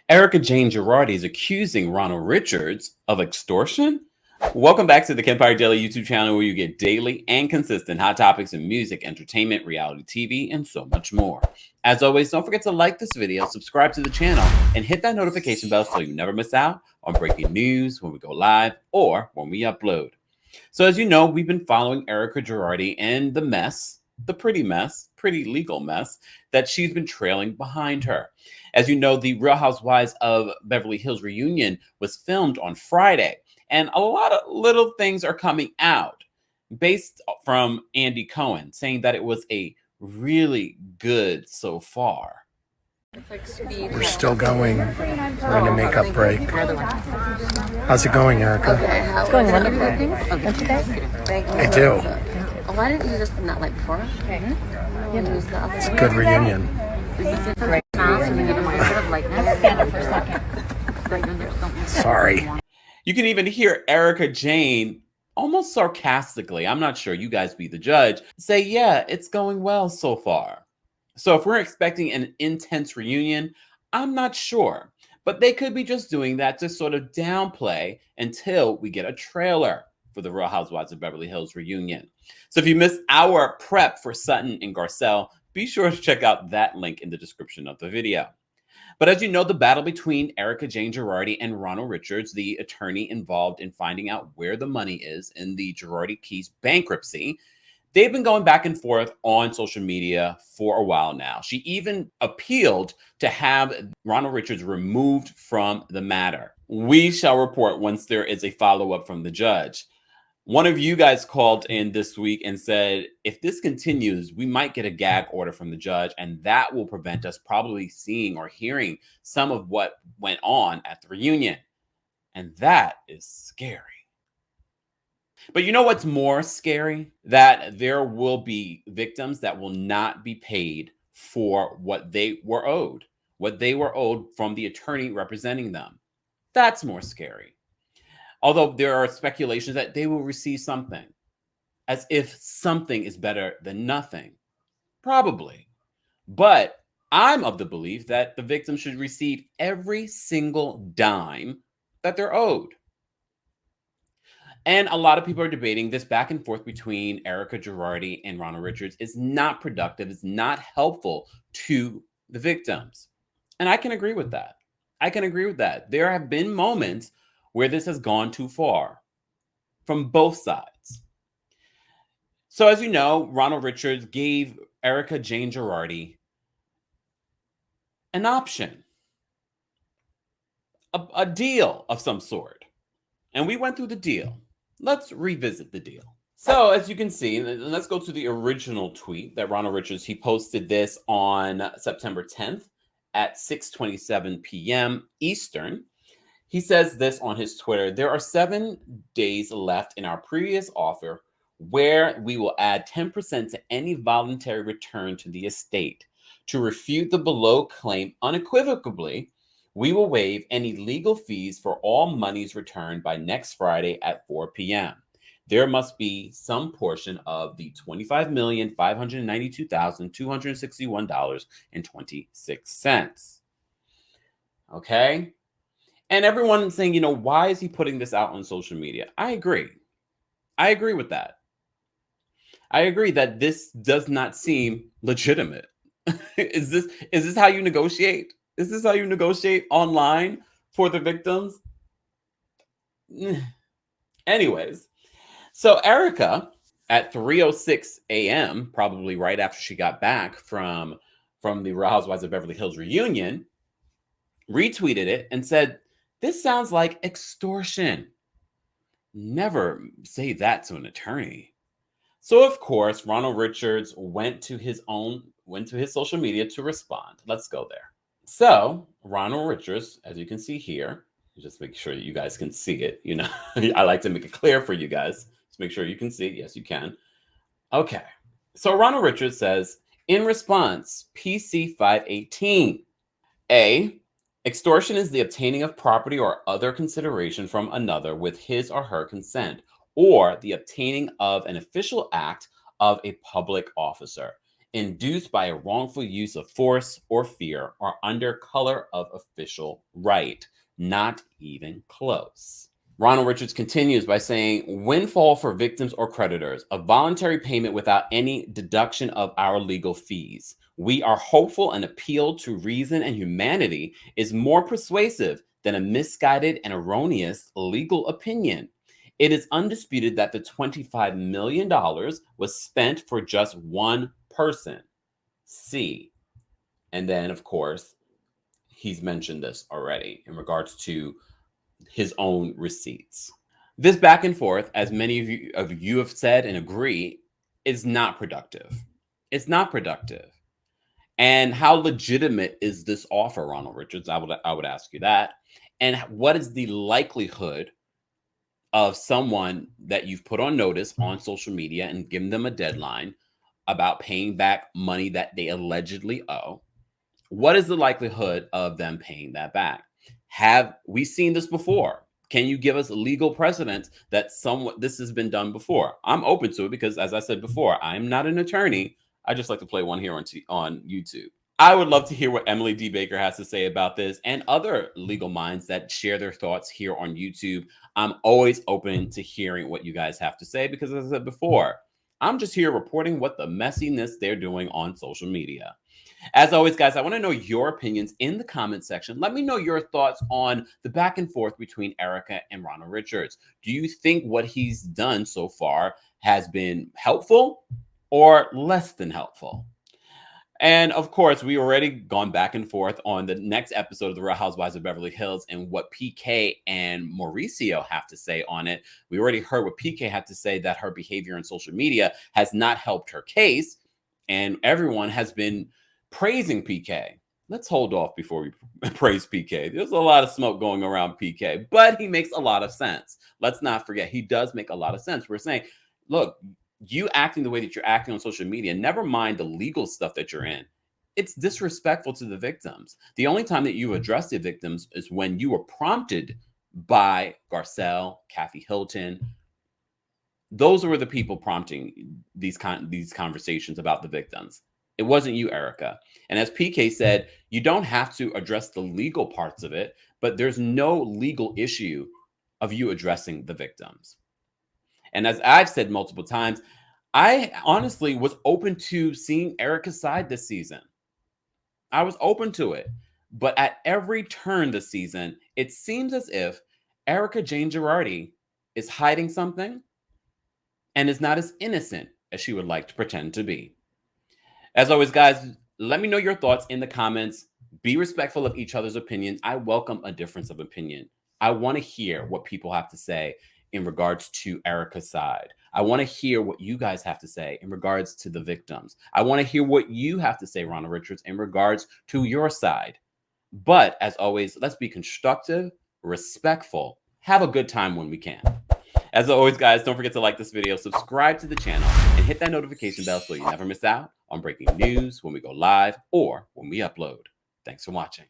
Erika Jayne is accusing Ronald Richards of extortion? Welcome back to the Kempire Daily YouTube channel, where you get daily and consistent hot topics in music, entertainment, reality TV, and so much more. As always, don't forget to like this video, subscribe to the channel, and hit that notification bell so you never miss out on breaking news when we go live or when we upload. So as you know, we've been following Erika Jayne and the mess, the pretty legal mess that she's been trailing behind her. As you know, the Real Housewives of Beverly Hills reunion was filmed on Friday, and a lot of little things are coming out based from Andy Cohen, saying that it was a really good so far. We're still going. We're in a makeup break. How's it going, Erika? Okay, It's going wonderful. Don't you think? I do. Why didn't you use this the night before? Okay. It's a good reunion. Great. Stand up for a second. Sorry. You can even hear Erika Jayne almost sarcastically, I'm not sure, you guys be the judge, say, yeah, it's going well so far. So if we're expecting an intense reunion, I'm not sure. But they could be just doing that to sort of downplay until we get a trailer for the Real Housewives of Beverly Hills reunion. So if you missed our prep for Sutton and Garcelle, be sure to check out that link in the description of the video. But as you know, the battle between Erika Jayne and Ronald Richards, the attorney involved in finding out where the money is in the Girardi-Keese bankruptcy, they've been going back and forth on social media for a while now. She even appealed to have Ronald Richards removed from the matter. We shall report once there is a follow-up from the judge. One of you guys called in this week and said, if this continues, we might get a gag order from the judge, and that will prevent us probably seeing or hearing some of what went on at the reunion. And that is scary. But you know what's more scary? That there will be victims that will not be paid for what they were owed from the attorney representing them. That's more scary. Although there are speculations that they will receive something, as if something is better than nothing. Probably. But I'm of the belief that the victim should receive every single dime that they're owed. And a lot of people are debating this back and forth between Erika Jayne and Ronald Richards is not productive, it's not helpful to the victims. And I can agree with that. There have been moments where this has gone too far from both sides. So as you know, Ronald Richards gave Erika Jayne an option, a deal of some sort. And we went through the deal. Let's revisit the deal. So as you can see, let's go to the original tweet that Ronald Richards, he posted this on September 10th at 6:27 p.m. Eastern. He says this on his Twitter: there are 7 days left in our previous offer where we will add 10% to any voluntary return to the estate. To refute the below claim unequivocally, we will waive any legal fees for all monies returned by next Friday at 4 p.m. There must be some portion of the $25,592,261.26. Okay? And everyone's saying, why is he putting this out on social media? I agree. I agree with that. I agree that this does not seem legitimate. Is this how you negotiate? Is this how you negotiate online for the victims? Anyways, so Erika at 3:06 a.m., probably right after she got back from the Real Housewives of Beverly Hills reunion, retweeted it and said, "This sounds like extortion. Never say that to an attorney." So of course, Ronald Richards went to his social media to respond. Let's go there. So Ronald Richards, as you can see here, just make sure you guys can see it. I like to make it clear for you guys. Just make sure you can see it. Yes, you can. Okay. So Ronald Richards says, in response, PC 518, A, extortion is the obtaining of property or other consideration from another with his or her consent, or the obtaining of an official act of a public officer. induced by a wrongful use of force or fear or under color of official right. Not even close. Ronald Richards continues by saying, windfall for victims or creditors, a voluntary payment without any deduction of our legal fees. We are hopeful an appeal to reason and humanity is more persuasive than a misguided and erroneous legal opinion. It is undisputed that the $25 million was spent for just one person. C. And then, of course, he's mentioned this already in regards to his own receipts. This back and forth, as many of you have said and agree, is not productive. It's not productive. And how legitimate is this offer, Ronald Richards? I would ask you that. And what is the likelihood of someone that you've put on notice on social media and given them a deadline about paying back money that they allegedly owe? What is the likelihood of them paying that back? Have we seen this before? Can you give us legal precedents that this has been done before? I'm open to it because, as I said before, I'm not an attorney. I just like to play one here on YouTube. I would love to hear what Emily D. Baker has to say about this and other legal minds that share their thoughts here on YouTube. I'm always open to hearing what you guys have to say because, as I said before, I'm just here reporting what the messiness they're doing on social media. As always, guys, I want to know your opinions in the comment section. Let me know your thoughts on the back and forth between Erika and Ronald Richards. Do you think what he's done so far has been helpful or less than helpful? And of course, we already gone back and forth on the next episode of the Real Housewives of Beverly Hills and what PK and Mauricio have to say on it. We already heard what PK had to say, that her behavior on social media has not helped her case. And everyone has been praising PK. Let's hold off before we praise PK. There's a lot of smoke going around PK, but he makes a lot of sense. Let's not forget, he does make a lot of sense. We're saying, look, you acting the way that you're acting on social media, never mind the legal stuff that you're in, it's disrespectful to the victims. The only time that you address the victims is when you were prompted by Garcelle, Kathy Hilton. Those were the people prompting these conversations about the victims. It wasn't you, Erika. And as PK said, you don't have to address the legal parts of it, but there's no legal issue of you addressing the victims. And as I've said multiple times, I honestly was open to seeing Erika's side this season. I was open to it. But at every turn this season, it seems as if Erika Jayne Girardi is hiding something and is not as innocent as she would like to pretend to be. As always, guys, let me know your thoughts in the comments. Be respectful of each other's opinions. I welcome a difference of opinion. I want to hear what people have to say in regards to Erika's side. I want to hear what you guys have to say in regards to the victims. I want to hear what you have to say, Ronald Richards, in regards to your side. But as always, let's be constructive, respectful, have a good time when we can. As always, guys, don't forget to like this video, subscribe to the channel, and hit that notification bell so you never miss out on breaking news when we go live or when we upload. Thanks for watching.